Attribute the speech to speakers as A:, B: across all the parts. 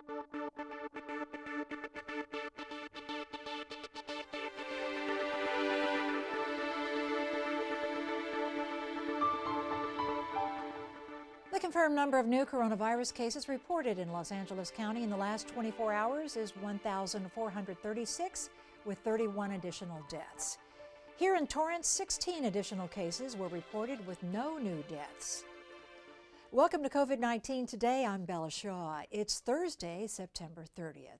A: The confirmed number of new coronavirus cases reported in Los Angeles County in the last 24 hours is 1,436, with 31 additional deaths. Here in Torrance, 16 additional cases were reported with no new deaths. Welcome to COVID-19 Today. I'm Bella Shaw. It's Thursday, September 30th.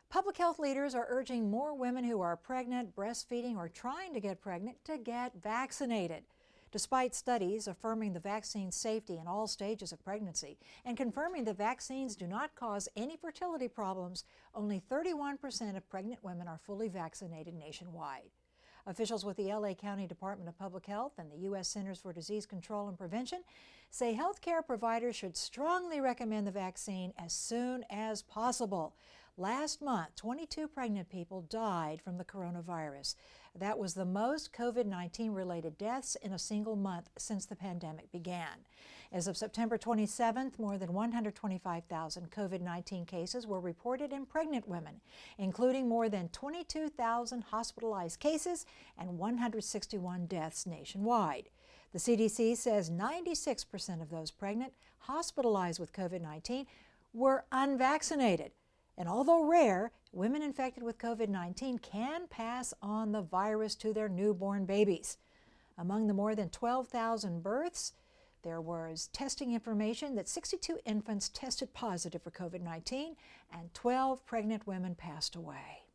A: Public health leaders are urging more women who are pregnant, breastfeeding, or trying to get pregnant to get vaccinated. Despite studies affirming the vaccine's safety in all stages of pregnancy and confirming the vaccines do not cause any fertility problems, only 31% of pregnant women are fully vaccinated nationwide. Officials with the LA County Department of Public Health and the U.S. Centers for Disease Control and Prevention say healthcare providers should strongly recommend the vaccine as soon as possible. Last month, 22 pregnant people died from the coronavirus. That was the most COVID-19 related deaths in a single month since the pandemic began. As of September 27th, more than 125,000 COVID-19 cases were reported in pregnant women, including more than 22,000 hospitalized cases and 161 deaths nationwide. The CDC says 96% of those pregnant hospitalized with COVID-19 were unvaccinated. And although rare, women infected with COVID-19 can pass on the virus to their newborn babies. Among the more than 12,000 births, there was testing information that 62 infants tested positive for COVID-19 and 12 pregnant women passed away.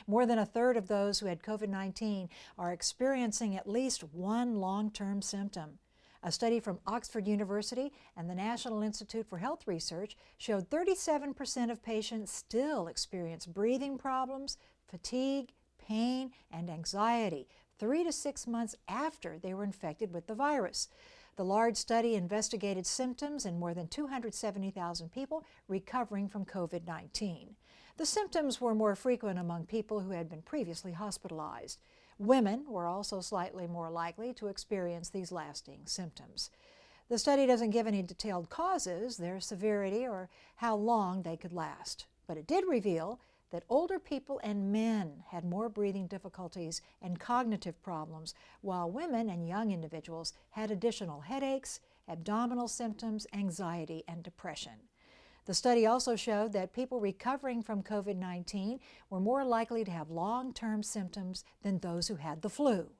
A: More than a third of those who had COVID-19 are experiencing at least one long-term symptom. A study from Oxford University and the National Institute for Health Research showed 37% of patients still experience breathing problems, fatigue, pain, and anxiety 3 to 6 months after they were infected with the virus. The large study investigated symptoms in more than 270,000 people recovering from COVID-19. The symptoms were more frequent among people who had been previously hospitalized. Women were also slightly more likely to experience these lasting symptoms. The study doesn't give any detailed causes, their severity, or how long they could last. But it did reveal that older people and men had more breathing difficulties and cognitive problems, while women and young individuals had additional headaches, abdominal symptoms, anxiety, and depression. The study also showed that people recovering from COVID-19 were more likely to have long-term symptoms than those who had the flu.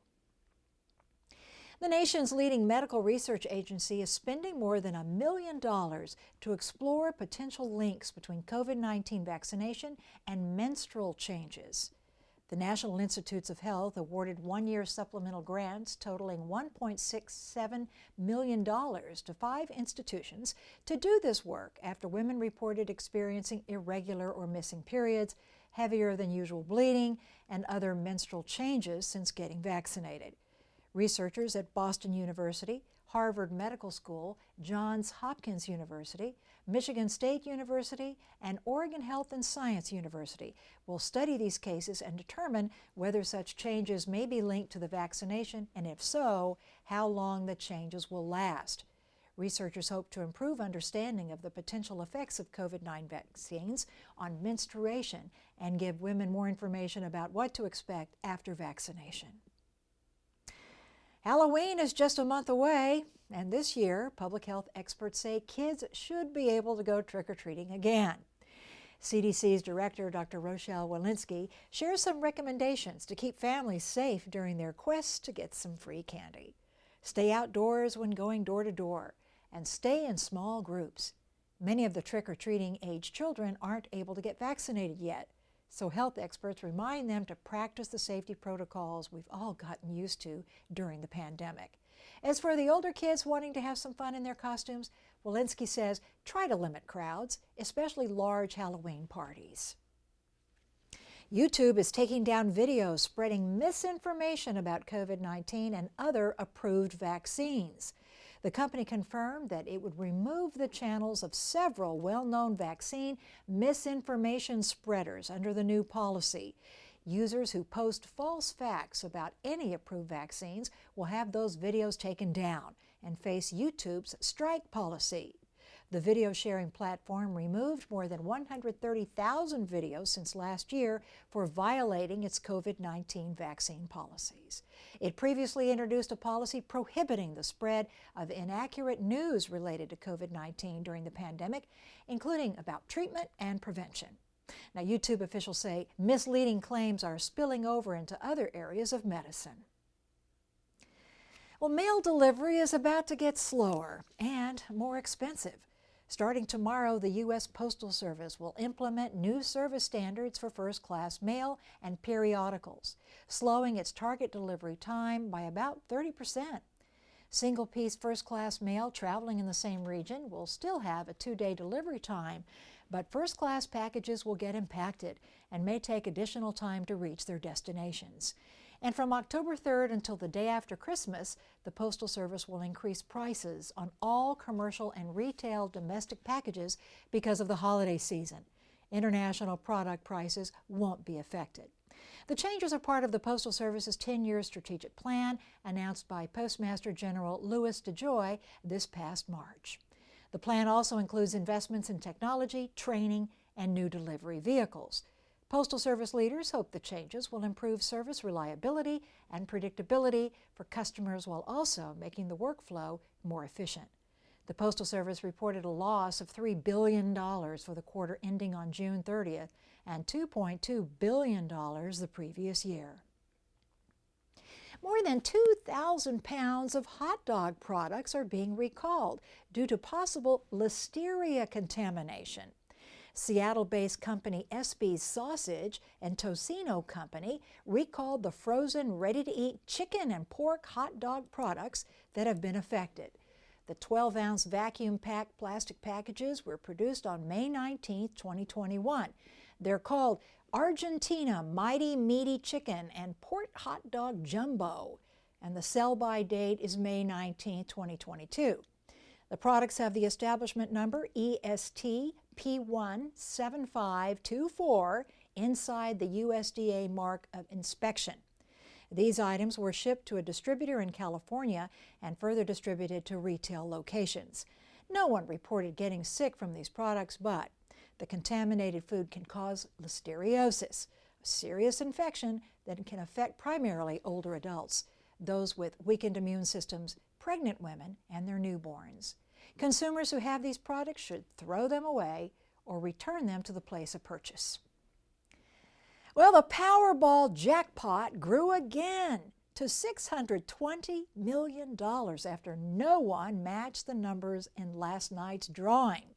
A: The nation's leading medical research agency is spending more than $1 million to explore potential links between COVID-19 vaccination and menstrual changes. The National Institutes of Health awarded one-year supplemental grants totaling $1.67 million to 5 institutions to do this work after women reported experiencing irregular or missing periods, heavier than usual bleeding, and other menstrual changes since getting vaccinated. Researchers at Boston University, Harvard Medical School, Johns Hopkins University, Michigan State University, and Oregon Health and Science University will study these cases and determine whether such changes may be linked to the vaccination, and if so, how long the changes will last. Researchers hope to improve understanding of the potential effects of COVID-19 vaccines on menstruation and give women more information about what to expect after vaccination. Halloween is just a month away, and this year, public health experts say kids should be able to go trick-or-treating again. CDC's director, Dr. Rochelle Walensky, shares some recommendations to keep families safe during their quest to get some free candy. Stay outdoors when going door to door, and stay in small groups. Many of the trick-or-treating age children aren't able to get vaccinated yet, so health experts remind them to practice the safety protocols we've all gotten used to during the pandemic. As for the older kids wanting to have some fun in their costumes, Walensky says try to limit crowds, especially large Halloween parties. YouTube is taking down videos spreading misinformation about COVID-19 and other approved vaccines. The company confirmed that it would remove the channels of several well-known vaccine misinformation spreaders under the new policy. Users who post false facts about any approved vaccines will have those videos taken down and face YouTube's strike policy. The video sharing platform removed more than 130,000 videos since last year for violating its COVID-19 vaccine policies. It previously introduced a policy prohibiting the spread of inaccurate news related to COVID-19 during the pandemic, including about treatment and prevention. Now, YouTube officials say misleading claims are spilling over into other areas of medicine. Well, mail delivery is about to get slower and more expensive. Starting tomorrow, the U.S. Postal Service will implement new service standards for first-class mail and periodicals, slowing its target delivery time by about 30%. Single-piece first-class mail traveling in the same region will still have a 2-day delivery time, but first-class packages will get impacted and may take additional time to reach their destinations. And from October 3rd until the day after Christmas, the Postal Service will increase prices on all commercial and retail domestic packages because of the holiday season. International product prices won't be affected. The changes are part of the Postal Service's 10-year strategic plan announced by Postmaster General Louis DeJoy this past March. The plan also includes investments in technology, training, and new delivery vehicles. Postal Service leaders hope the changes will improve service reliability and predictability for customers while also making the workflow more efficient. The Postal Service reported a loss of $3 billion for the quarter ending on June 30th and $2.2 billion the previous year. More than 2,000 pounds of hot dog products are being recalled due to possible listeria contamination. Seattle-based company SB's Sausage and Tocino Company recalled the frozen, ready-to-eat chicken and pork hot dog products that have been affected. The 12-ounce vacuum-packed plastic packages were produced on May 19, 2021. They're called Argentina Mighty Meaty Chicken and Pork Hot Dog Jumbo, and the sell-by date is May 19, 2022. The products have the establishment number EST P17524 inside the USDA mark of inspection. These items were shipped to a distributor in California and further distributed to retail locations. No one reported getting sick from these products, but the contaminated food can cause listeriosis, a serious infection that can affect primarily older adults, those with weakened immune systems, pregnant women, and their newborns. Consumers who have these products should throw them away or return them to the place of purchase. Well, the Powerball jackpot grew again to $620 million after no one matched the numbers in last night's drawing.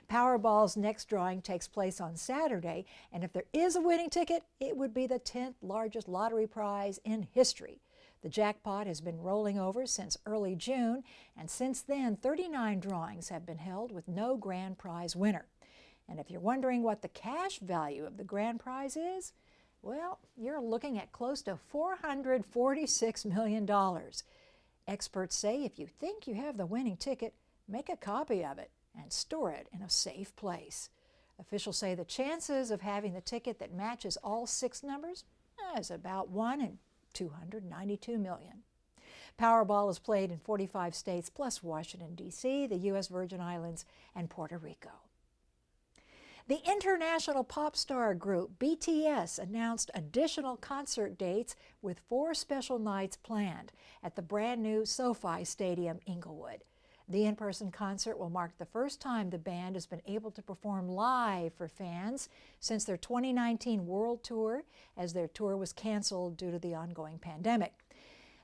A: Powerball's next drawing takes place on Saturday, and if there is a winning ticket, it would be the 10th largest lottery prize in history. The jackpot has been rolling over since early June, and since then, 39 drawings have been held with no grand prize winner. And if you're wondering what the cash value of the grand prize is, well, you're looking at close to $446 million. Experts say if you think you have the winning ticket, make a copy of it and store it in a safe place. Officials say the chances of having the ticket that matches all 6 numbers is about 1 in 292 million. Powerball is played in 45 states plus Washington, D.C., the U.S. Virgin Islands, and Puerto Rico. The international pop star group BTS announced additional concert dates with 4 special nights planned at the brand new SoFi Stadium, Inglewood. The in-person concert will mark the first time the band has been able to perform live for fans since their 2019 world tour, as their tour was canceled due to the ongoing pandemic.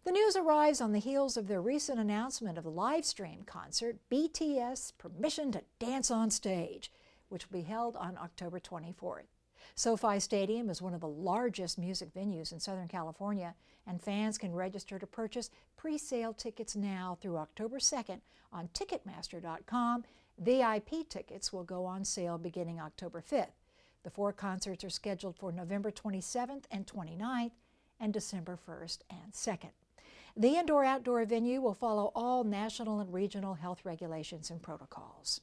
A: The news arrives on the heels of their recent announcement of the live-stream concert, BTS Permission to Dance on Stage, which will be held on October 24th. SoFi Stadium is one of the largest music venues in Southern California, and fans can register to purchase pre-sale tickets now through October 2nd on Ticketmaster.com. VIP tickets will go on sale beginning October 5th. The 4 concerts are scheduled for November 27th and 29th and December 1st and 2nd. The indoor-outdoor venue will follow all national and regional health regulations and protocols.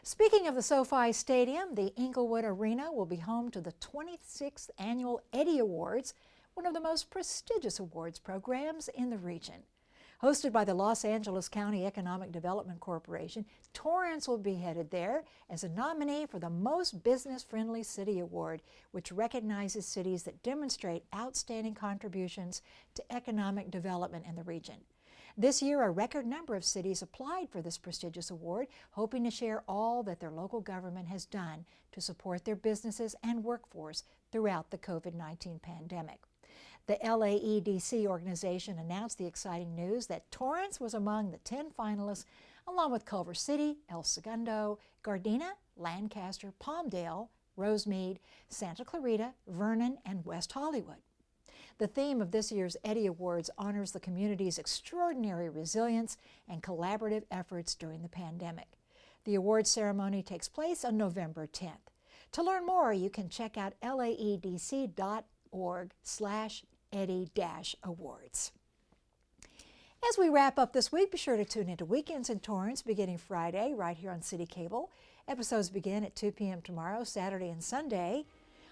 A: Speaking of the SoFi Stadium, the Inglewood Arena will be home to the 26th Annual Eddie Awards, one of the most prestigious awards programs in the region. Hosted by the Los Angeles County Economic Development Corporation, Torrance will be headed there as a nominee for the Most Business-Friendly City Award, which recognizes cities that demonstrate outstanding contributions to economic development in the region. This year, a record number of cities applied for this prestigious award, hoping to share all that their local government has done to support their businesses and workforce throughout the COVID-19 pandemic. The LAEDC organization announced the exciting news that Torrance was among the 10 finalists, along with Culver City, El Segundo, Gardena, Lancaster, Palmdale, Rosemead, Santa Clarita, Vernon, and West Hollywood. The theme of this year's Eddie Awards honors the community's extraordinary resilience and collaborative efforts during the pandemic. The awards ceremony takes place on November 10th. To learn more, you can check out laedc.org/Eddie-Awards. As we wrap up this week, be sure to tune into Weekends in Torrance beginning Friday right here on City Cable. Episodes begin at 2 p.m. tomorrow, Saturday and Sunday.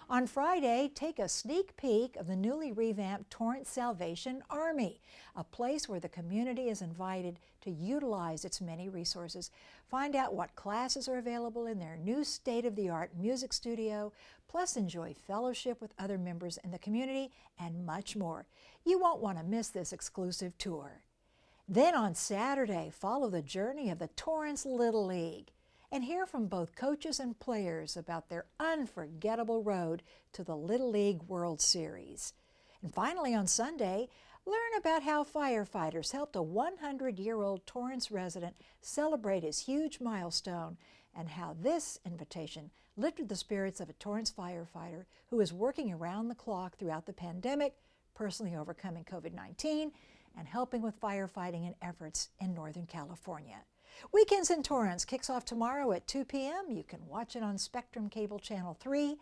A: On Friday, take a sneak peek of the newly revamped Torrance Salvation Army, a place where the community is invited to utilize its many resources. Find out what classes are available in their new state-of-the-art music studio, plus enjoy fellowship with other members in the community and much more. You won't want to miss this exclusive tour. Then on Saturday, follow the journey of the Torrance Little League and hear from both coaches and players about their unforgettable road to the Little League World Series. And finally on Sunday, learn about how firefighters helped a 100-year-old Torrance resident celebrate his huge milestone and how this invitation lifted the spirits of a Torrance firefighter who is working around the clock throughout the pandemic, personally overcoming COVID-19, and helping with firefighting and efforts in Northern California. Weekends in Torrance kicks off tomorrow at 2 p.m. You can watch it on Spectrum Cable Channel 3,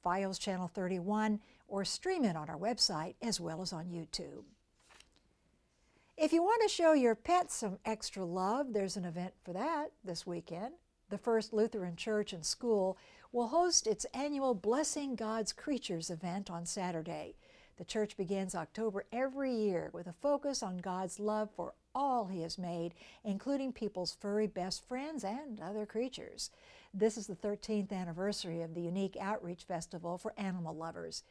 A: Fios Channel 31, or stream it on our website as well as on YouTube. If you want to show your pets some extra love, there's an event for that this weekend. The First Lutheran Church and School will host its annual Blessing God's Creatures event on Saturday. The church begins October every year with a focus on God's love for all He has made, including people's furry best friends and other creatures. This is the 13th anniversary of the unique outreach festival for animal lovers.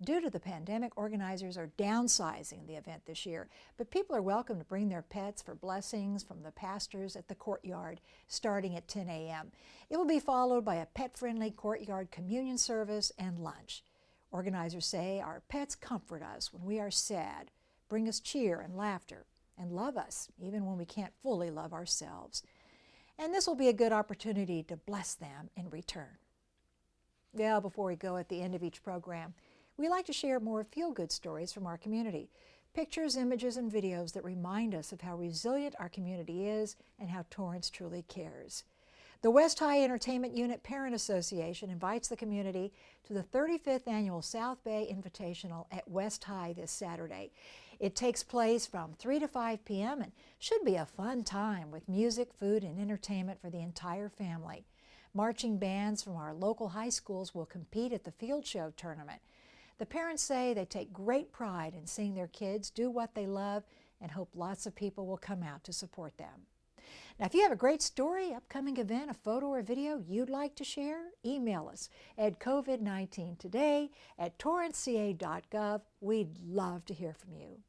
A: Due to the pandemic, organizers are downsizing the event this year, but people are welcome to bring their pets for blessings from the pastors at the courtyard starting at 10 a.m. It will be followed by a pet-friendly courtyard communion service and lunch. Organizers say our pets comfort us when we are sad, bring us cheer and laughter, and love us even when we can't fully love ourselves. And this will be a good opportunity to bless them in return. Well, before we go at the end of each program, we like to share more feel-good stories from our community. Pictures, images, and videos that remind us of how resilient our community is and how Torrance truly cares. The West High Entertainment Unit Parent Association invites the community to the 35th Annual South Bay Invitational at West High this Saturday. It takes place from 3 to 5 p.m. and should be a fun time with music, food, and entertainment for the entire family. Marching bands from our local high schools will compete at the field show tournament. The parents say they take great pride in seeing their kids do what they love and hope lots of people will come out to support them. Now, if you have a great story, upcoming event, a photo or video you'd like to share, email us at covid19today@torranceca.gov. We'd love to hear from you.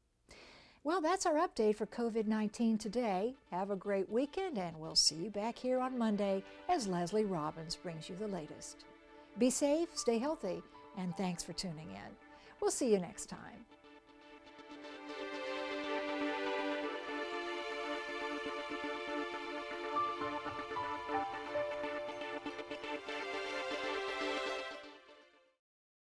A: Well, that's our update for COVID-19 Today. Have a great weekend, and we'll see you back here on Monday as Leslie Robbins brings you the latest. Be safe, stay healthy, and thanks for tuning in. We'll see you next time.